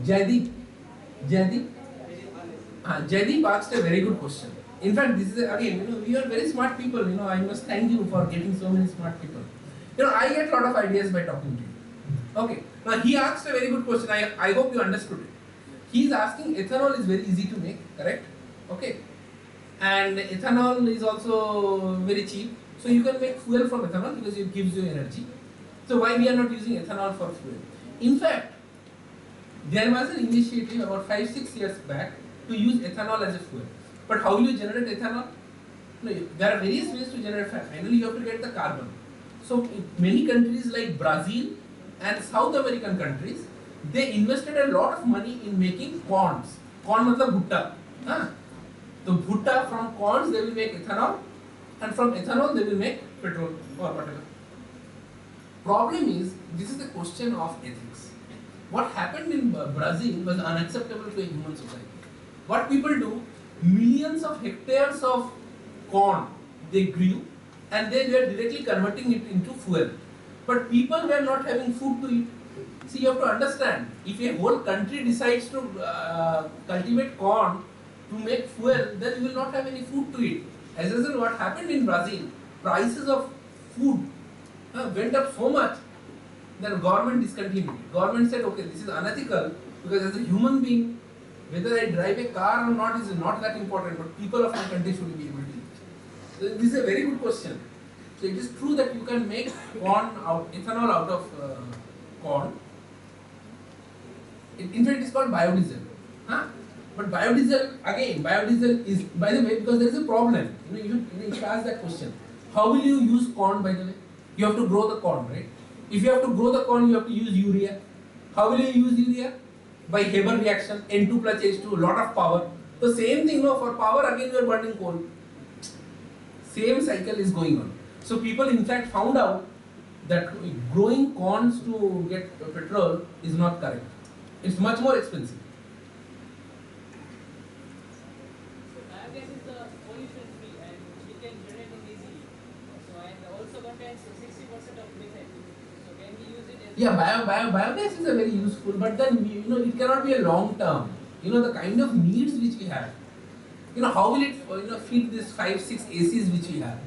Jaideep. Jaideep. Jaideep asked a very good question. In fact, this is again, we are very smart people. I must thank you for getting so many smart people. I get a lot of ideas by talking to you. Okay. Now he asked a very good question. I hope you understood it. He is asking, ethanol is very easy to make, correct? Okay. And ethanol is also very cheap. So you can make fuel from ethanol because it gives you energy. So why we are not using ethanol for fuel? In fact, there was an initiative about 5-6 years back to use ethanol as a fuel. But how will you generate ethanol? No, there are various ways to generate fat. Finally, you have to get the carbon. So many countries like Brazil and South American countries, they invested a lot of money in making corns. Corn means bhutta. So bhutta, from corns they will make ethanol, and from ethanol they will make petrol or whatever. Problem is, this is a question of ethics. What happened in Brazil was unacceptable to a human society. What people do, millions of hectares of corn they grew, and they were directly converting it into fuel. But people were not having food to eat. See, you have to understand, if a whole country decides to cultivate corn to make fuel, then you will not have any food to eat. As a result, what happened in Brazil, prices of food went up so much that government discontinued it. Government said, okay, this is unethical, because as a human being, whether I drive a car or not is not that important, but people of my country should be able to eat. So this is a very good question. So it is true that you can make ethanol out of corn. In fact, it is called biodiesel. But biodiesel is, by the way, because there is a problem. You should ask that question. How will you use corn, by the way? You have to grow the corn, right? If you have to grow the corn, you have to use urea. How will you use urea? By Haber reaction, N2 plus H2, a lot of power. So same thing, for power again you are burning coal. Same cycle is going on. So people in fact found out that growing corns to get petrol is not correct. It's much more expensive. So biogas is the pollution free and we can generate it easily. So and also contains 60% of methane. So can we use it as Biogas is a very useful, but then it cannot be a long term. The kind of needs which we have. How will it feed this 5-6 ACs which we have?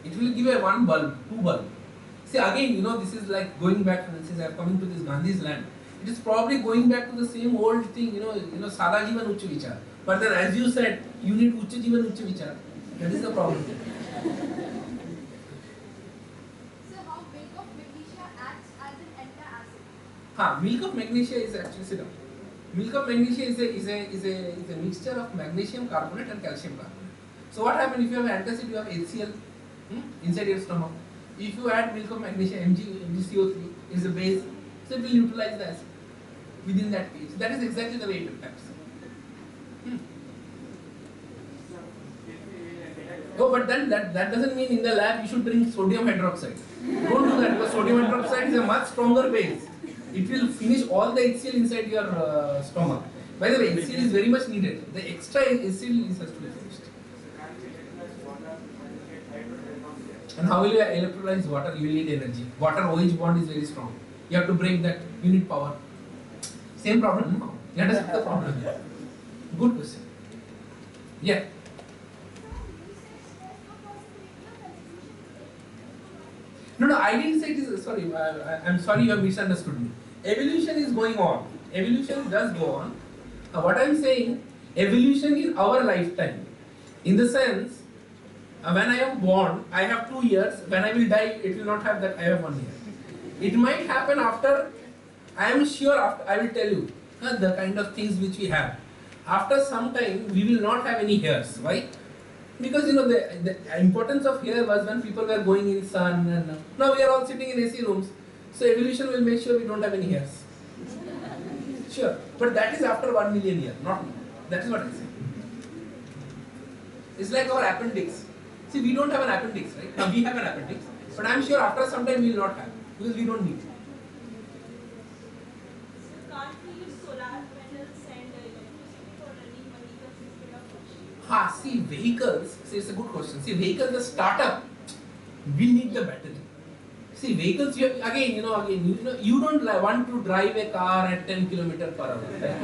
It will give a 1 bulb, 2 bulb. See again, this is like going back, since I am coming to this Gandhi's land. It is probably going back to the same old thing, Sada Jivan Ucha Vichar. But then as you said, you need Ucha Jivan Ucha Vichar. That is the problem. So how milk of magnesia acts as an antacid? Milk of magnesia is actually, sit down. Milk of magnesia is a mixture of magnesium carbonate and calcium carbonate. So what happens if you have antacid, you have HCl inside your stomach. If you add milk of magnesia, MgCO3 is a base, so it will neutralize the acid within that pH. That is exactly the way it affects. Oh, but then that doesn't mean in the lab you should drink sodium hydroxide. Don't do that, because sodium hydroxide is a much stronger base. It will finish all the HCl inside your stomach. By the way, HCl is very much needed. The extra HCl has to be finished. And how will you electrolyze water? You will need energy. Water OH bond is very strong. You have to break that. You need power. Same problem, no? You understand the problem here? Good question. Yeah. No, I didn't say it is, sorry, I'm sorry you have misunderstood me. Evolution is going on. Evolution does go on. What I am saying, evolution in our lifetime. In the sense, when I am born, I have 2 years. When I will die, it will not have that, I have 1 year. It might happen after, I am sure after, I will tell you, the kind of things which we have. After some time, we will not have any hairs. Why? Because the importance of hair was when people were going in sun, and now we are all sitting in AC rooms. So evolution will make sure we don't have any hairs. Sure, but that is after 1 million years, not now. That is what I say. It's like our appendix. See, we don't have an appendix, right? Now we have an appendix, but I am sure after some time we will not have, because we don't need it. So can't we use solar panels and electricity for running vehicles instead of machines? See, vehicles, it's a good question. See, vehicles, the startup will need the battery. See, vehicles, you don't want to drive a car at 10 km per hour. Right?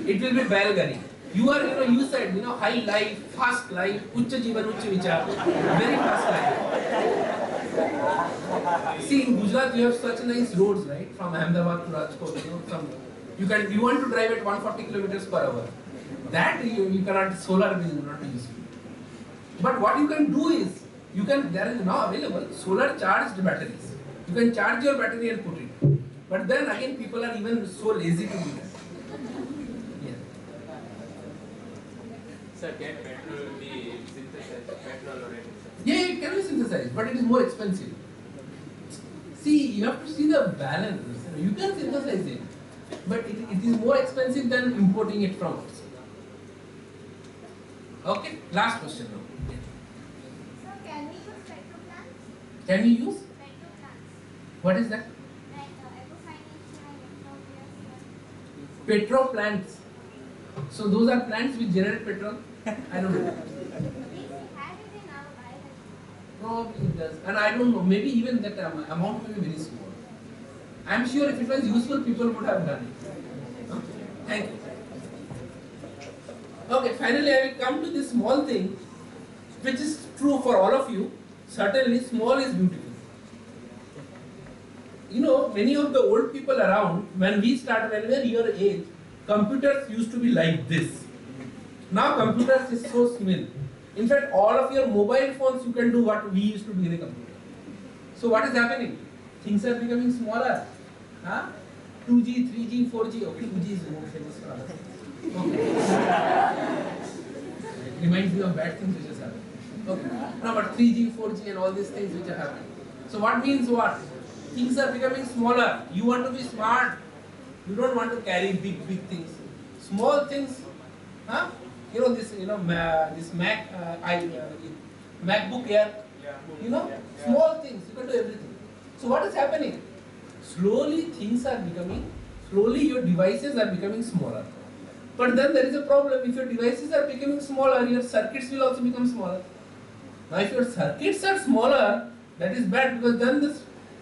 It will be Belgari. You are, you said, high life, fast life, ucha jivan, ucha vichar, very fast life. See, in Gujarat, you have such nice roads, right? From Ahmedabad to Rajkot, you want to drive at 140 km per hour. That you cannot, solar will not be useful. But what you can do is, there is now available solar charged batteries. You can charge your battery and put it. But then again, people are even so lazy to do that. Yeah. Sir, can petrol be synthesized? Petrol or anything? Yeah, it can be synthesized, but it is more expensive. See, you have to see the balance. You can synthesize it, but it is more expensive than importing it from outside. Okay, last question now. Sir, can we use petroplants? Can you use? Petroplants. What is that? Like ecofinancial and Petro plants. So those are plants which generate petrol? I don't know. we had it in our biology. Probably it does. And I don't know, maybe even that amount may be very small. I am sure if it was useful, people would have done it. Okay. Thank you. Okay, finally I will come to this small thing, which is true for all of you. Certainly, small is beautiful. Many of the old people around, when we were your age, computers used to be like this. Now computers is so small. In fact, all of your mobile phones, you can do what we used to do in a computer. So what is happening? Things are becoming smaller. 2G, 3G, 4G. Okay, 2G is more famous for other things. Okay. It reminds me of bad things which has happened. Okay. No, but 3G, 4G and all these things which are happening. So what means what? Things are becoming smaller. You want to be smart. You don't want to carry big things. Small things. This MacBook Air. Small things. You can do everything. So what is happening? Slowly your devices are becoming smaller. But then there is a problem. If your devices are becoming smaller, your circuits will also become smaller. Now if your circuits are smaller, that is bad, because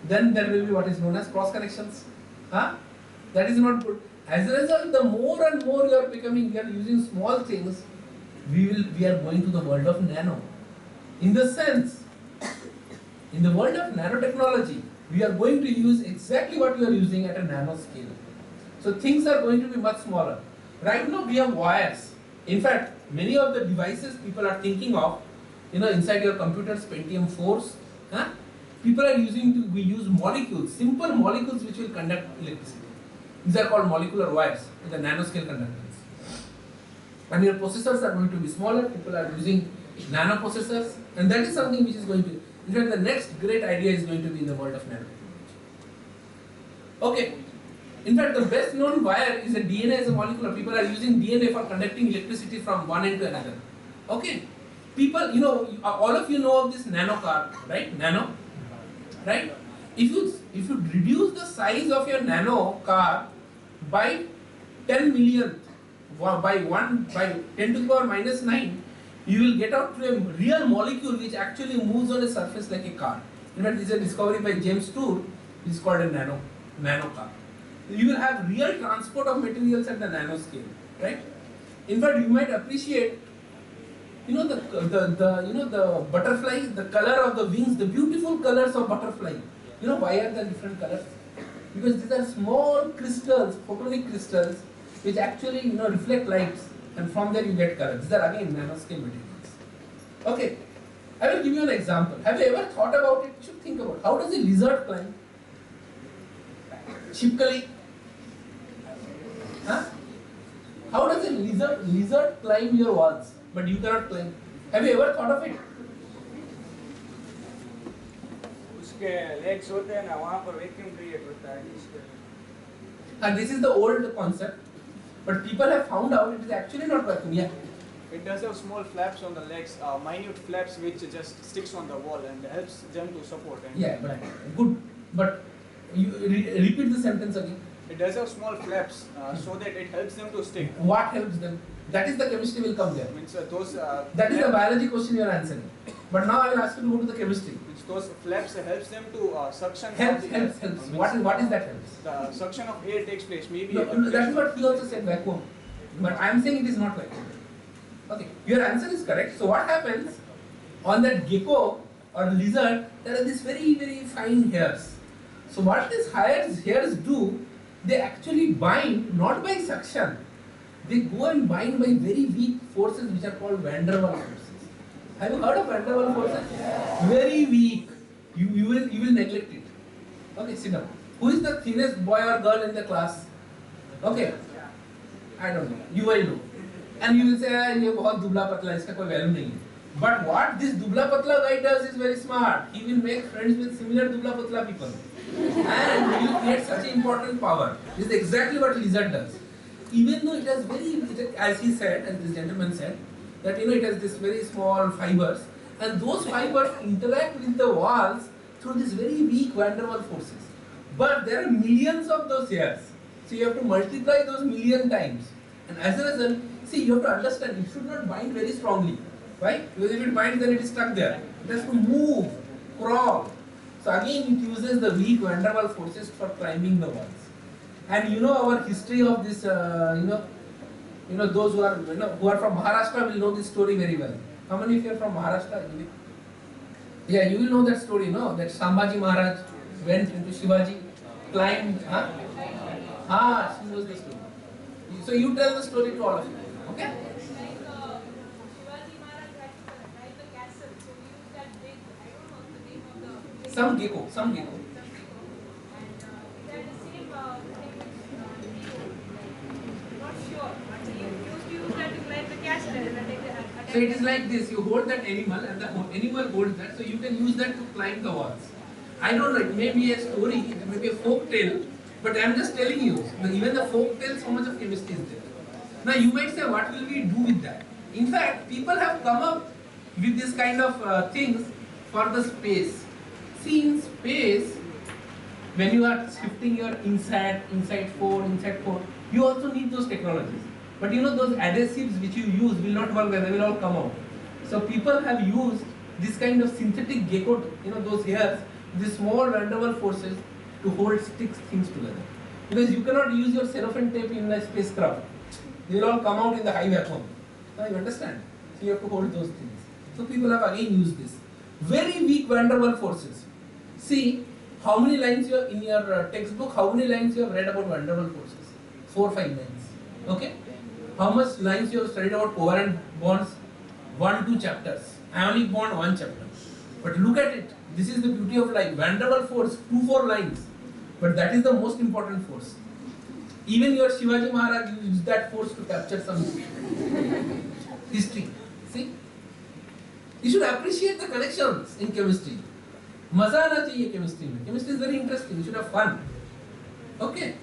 then there will be what is known as cross connections. That is not good. As a result, the more and more we are using small things, we are going to the world of nano. In the sense, in the world of nanotechnology, we are going to use exactly what we are using at a nano scale. So things are going to be much smaller. Right now we have wires. In fact, many of the devices people are thinking of, inside your computers, Pentium 4s, people are we use molecules, simple molecules which will conduct electricity. These are called molecular wires, the nanoscale conductors. And your processors are going to be smaller, people are using nano processors, and that is something which is going to, in fact, the next great idea is going to be in the world of nanotechnology. Okay, in fact, the best known wire is a DNA as a molecular. People are using DNA for conducting electricity from one end to another. Okay, people, all of you know of this nano car, right? Nano, right? If you reduce the size of your nano car by 10 millionth, by 10 to the power minus 9, you will get out to a real molecule which actually moves on a surface like a car. In fact, this is a discovery by James Tour. It is called a nano car. You will have real transport of materials at the nano scale, right? In fact, you might appreciate, the butterfly, the color of the wings, the beautiful colors of butterfly. Why are there different colors? Because these are small crystals, photonic crystals, which actually reflect lights, and from there you get colors. These are again nanoscale materials. Okay, I will give you an example. Have you ever thought about it? You should think about how does a lizard climb? Shipkali. How does a lizard climb your walls, but you cannot climb? Have you ever thought of it? उसके legs होते हैं ना वहाँ पर vacuum create होता है इसके. And this is the old concept, but people have found out it is actually not vacuum. Yeah. It does have small flaps on the legs, minute flaps which just sticks on the wall and helps them to support. Yeah, but good. But you repeat the sentence again. It does have small flaps so that it helps them to stick. What helps them? That is the chemistry will come there. Means That is the biology question you are answering. But now I will ask you to go to the chemistry. Means those flaps helps them to suction. Helps. Means What is that helps? The suction of air takes place. Maybe. No, that is what he also said, vacuum. But I am saying it is not vacuum. Okay, your answer is correct. So what happens on that gecko or lizard? There are these very fine hairs. So what these hairs do? They actually bind not by suction. They go and bind by very weak forces which are called van der Waals forces. Have you heard of van der Waals forces? Very weak. You will neglect it. Okay, sit down. Who is the thinnest boy or girl in the class? Okay. I don't know. You will know. And you will say, ये बहुत दुबला पतला इसका कोई value नहीं है. But what this dubla patla guy does is very smart. He will make friends with similar dubla patla people, and he will create such an important power. This is exactly what lizard does. Even though it has as he said, as this gentleman said, that it has this very small fibers, and those fibers interact with the walls through these very weak van der Waals forces. But there are millions of those hairs, so you have to multiply those million times, and as a result, see, you have to understand it should not bind very strongly. Right? Because if it binds, then it is stuck there. It has to move, crawl. So again, it uses the weak van der Waals forces for climbing the walls. And our history of this, those who are from Maharashtra will know this story very well. How many of you are from Maharashtra? Yeah, you will know that story, no? That Sambhaji Maharaj went into Shivaji, climbed. She knows the story. So you tell the story to all of you. Okay? Some gecko. And that the same not sure, but he used to use that to climb the castle. So it is like this, you hold that animal and the animal holds that, so you can use that to climb the walls. I don't know, it may be a story, it may be a folk tale, but I am just telling you, even the folk tale, so much of chemistry is there. Now you might say, what will we do with that? In fact, people have come up with this kind of things for the space. See, in space, when you are shifting your inside 4, you also need those technologies. But those adhesives which you use will not work there, they will all come out. So people have used this kind of synthetic gecko, those hairs, these small van der Waals forces to hold things together. Because you cannot use your cellophane tape in a spacecraft. They will all come out in the high vacuum. Now you understand? So you have to hold those things. So people have again used this. Very weak van der Waals forces. See, how many lines you have in your textbook, how many lines you have read about van der Waals forces? 4 or 5 lines. Okay? How much lines you have studied about covalent bonds? 1-2 chapters. Ionic bond, 1 chapter. But look at it. This is the beauty of life. Van der Waals force, 2-4 lines. But that is the most important force. Even your Shivaji Maharaj used that force to capture some history. See? You should appreciate the connections in chemistry. Maza aana chahiye chemistry mein. Chemistry is very interesting. You should have fun. Okay?